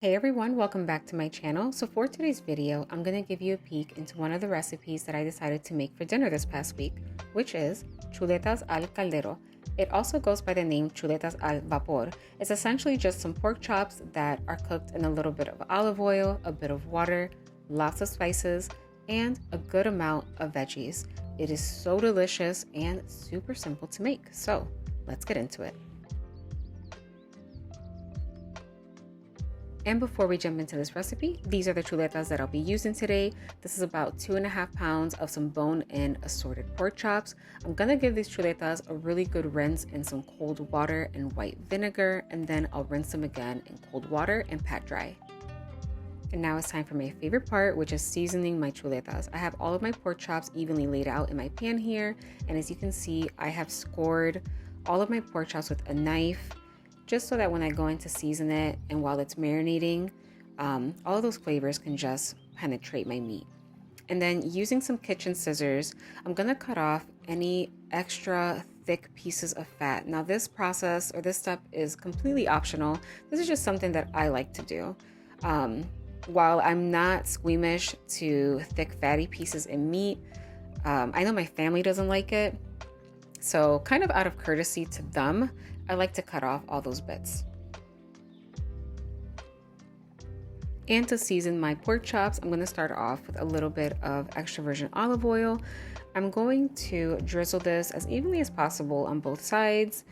Hey everyone, welcome back to my channel. So for today's video, I'm going to give you a peek into one of the recipes that I decided to make for dinner this past week, which is chuletas al caldero. It also goes by the name chuletas al vapor. It's essentially just some pork chops that are cooked in a little bit of olive oil, a bit of water, lots of spices, and a good amount of veggies. It is so delicious and super simple to make. So let's get into it. And before we jump into this recipe, these are the chuletas that I'll be using today. This is about 2.5 pounds of some bone-in assorted pork chops. I'm gonna give these chuletas a really good rinse in some cold water and white vinegar, and then I'll rinse them again in cold water and pat dry. And now it's time for my favorite part, which is seasoning my chuletas. I have all of my pork chops evenly laid out in my pan here, and as you can see, I have scored all of my pork chops with a knife, just so that when I go in to season it and while it's marinating, all of those flavors can just penetrate my meat. And then using some kitchen scissors, I'm gonna cut off any extra thick pieces of fat. Now this process or this step is completely optional. This is just something that I like to do. While I'm not squeamish to thick fatty pieces in meat, I know my family doesn't like it. So kind of out of courtesy to them, I like to cut off all those bits. And to season my pork chops, I'm going to start off with a little bit of extra virgin olive oil. I'm going to drizzle this as evenly as possible on both sides.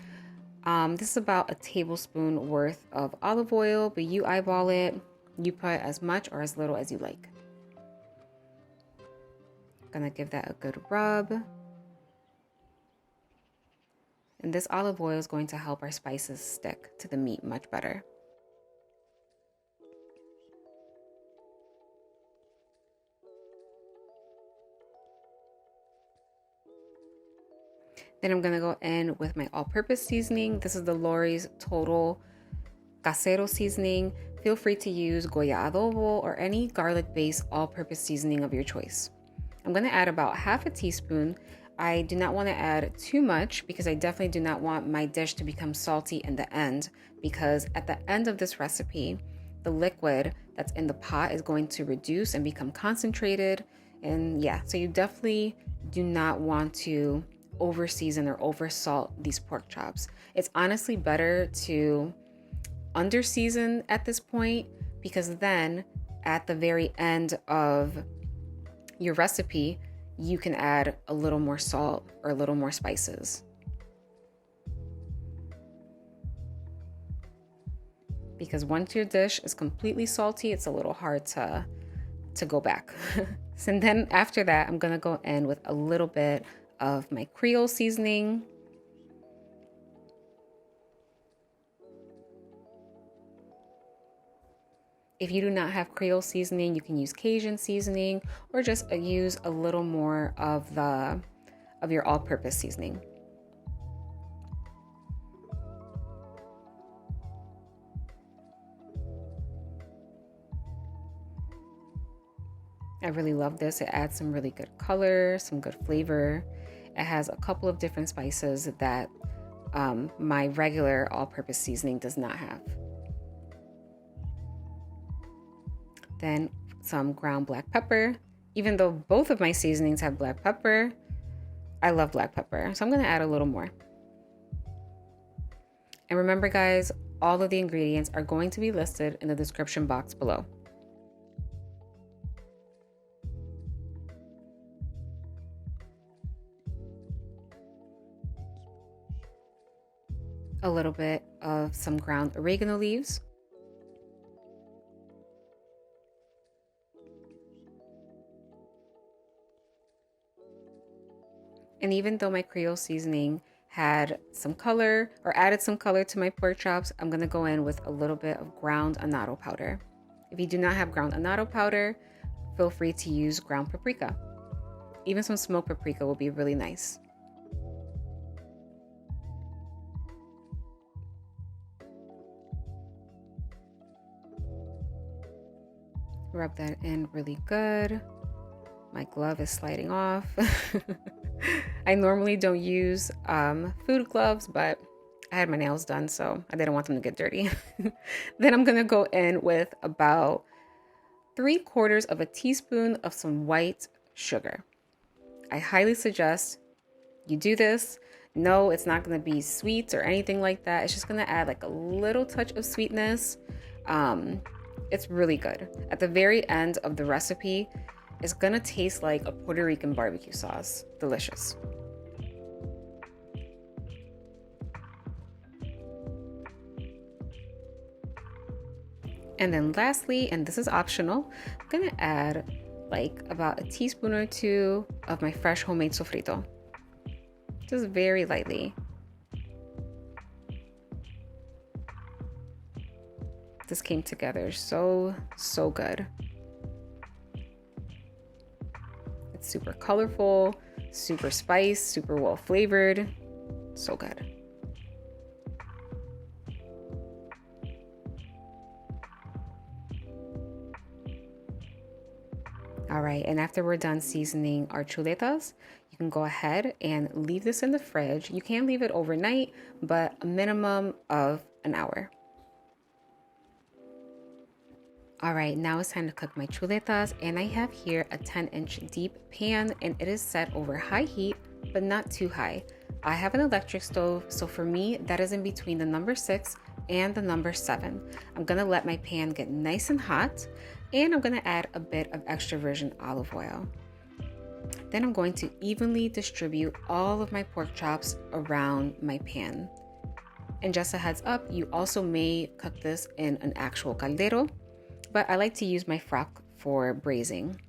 This is about a tablespoon worth of olive oil, but you eyeball it. You put as much or as little as you like. I'm going to give that a good rub. And this olive oil is going to help our spices stick to the meat much better. Then I'm gonna go in with my all-purpose seasoning. This is the Lori's Total Casero seasoning. Feel free to use Goya adobo or any garlic-based all-purpose seasoning of your choice. I'm gonna add about half a teaspoon. I do not want to add too much because I definitely do not want my dish to become salty in the end, because at the end of this recipe, the liquid that's in the pot is going to reduce and become concentrated. And yeah, so you definitely do not want to over season or over salt these pork chops. It's honestly better to under season at this point, because then at the very end of your recipe, you can add a little more salt or a little more spices. Because once your dish is completely salty, it's a little hard to go back. And then after that, I'm gonna go in with a little bit of my Creole seasoning. If you do not have Creole seasoning, you can use Cajun seasoning or just use a little more of your all-purpose seasoning. I really love this. It adds some really good color, some good flavor. It has a couple of different spices that my regular all-purpose seasoning does not have. Then some ground black pepper. Even though both of my seasonings have black pepper, I love black pepper, so I'm gonna add a little more. And remember guys, all of the ingredients are going to be listed in the description box below. A little bit of some ground oregano leaves. And even though my Creole seasoning had some color or added some color to my pork chops, I'm gonna go in with a little bit of ground annatto powder. If you do not have ground annatto powder, feel free to use ground paprika. Even some smoked paprika will be really nice. Rub that in really good. My glove is sliding off. I normally don't use food gloves, but I had my nails done, so I didn't want them to get dirty. Then I'm gonna go in with about 3/4 of a teaspoon of some white sugar. I highly suggest you do this. No, it's not gonna be sweet or anything like that. It's just gonna add like a little touch of sweetness. It's really good. At the very end of the recipe, it's gonna taste like a Puerto Rican barbecue sauce. Delicious. And then lastly, and this is optional, I'm gonna add like about a teaspoon or two of my fresh homemade sofrito. Just very lightly. This came together so good. It's super colorful, super spiced, super well flavored. So good. All right, and after we're done seasoning our chuletas, you can go ahead and leave this in the fridge. You can leave it overnight, but a minimum of an hour. All right, now it's time to cook my chuletas, and I have here a 10-inch deep pan, and it is set over high heat, but not too high. I have an electric stove, so for me, that is in between the number 6 and the number 7. I'm gonna let my pan get nice and hot, and I'm gonna add a bit of extra virgin olive oil. Then I'm going to evenly distribute all of my pork chops around my pan. And just a heads up, you also may cook this in an actual caldero, but I like to use my crock for braising.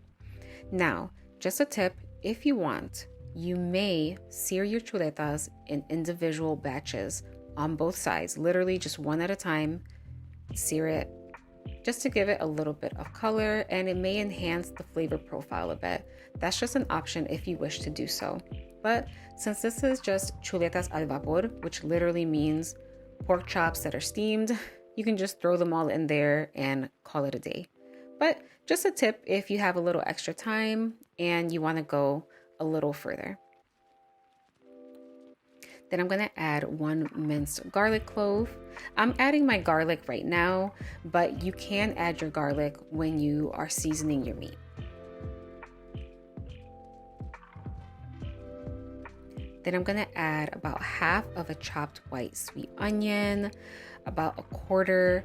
Now, just a tip, if you want, you may sear your chuletas in individual batches on both sides, literally just one at a time. Sear it just to give it a little bit of color, and it may enhance the flavor profile a bit. That's just an option if you wish to do so. But since this is just chuletas al vapor, which literally means pork chops that are steamed, you can just throw them all in there and call it a day. But just a tip if you have a little extra time and you want to go a little further. Then I'm gonna add 1 minced garlic clove. I'm adding my garlic right now, but you can add your garlic when you are seasoning your meat. Then I'm gonna add about half of a chopped white sweet onion, about 1/4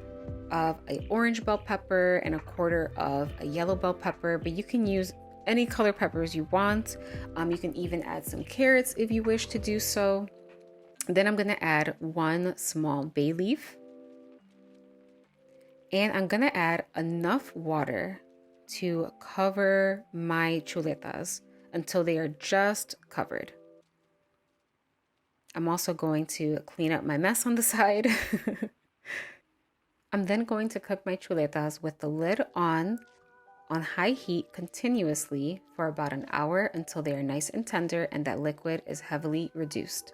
of an orange bell pepper, and 1/4 of a yellow bell pepper, but you can use any color peppers you want. You can even add some carrots if you wish to do so. Then I'm gonna add 1 small bay leaf, and I'm gonna add enough water to cover my chuletas until they are just covered. I'm also going to clean up my mess on the side. I'm then going to cook my chuletas with the lid on high heat continuously for about an hour until they are nice and tender and that liquid is heavily reduced.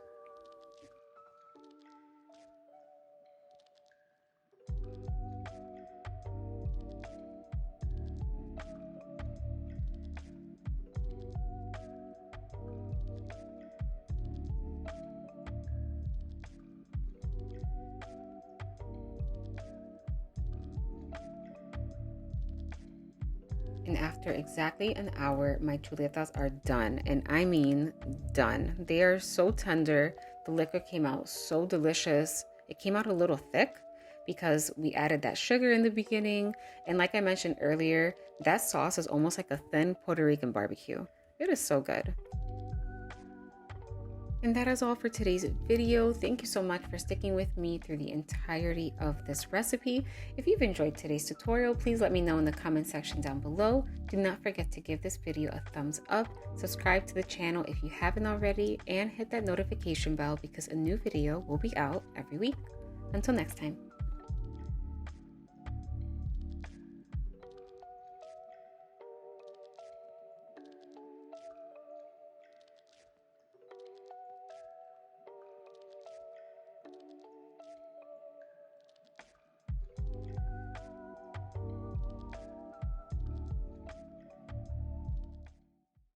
And after exactly an hour, my chuletas are done. And I mean done. They are so tender. The liquid came out so delicious. It came out a little thick because we added that sugar in the beginning. And like I mentioned earlier, that sauce is almost like a thin Puerto Rican barbecue. It is so good. And that is all for today's video. Thank you so much for sticking with me through the entirety of this recipe. If you've enjoyed today's tutorial, please let me know in the comment section down below. Do not forget to give this video a thumbs up, subscribe to the channel if you haven't already, and hit that notification bell because a new video will be out every week. Until next time.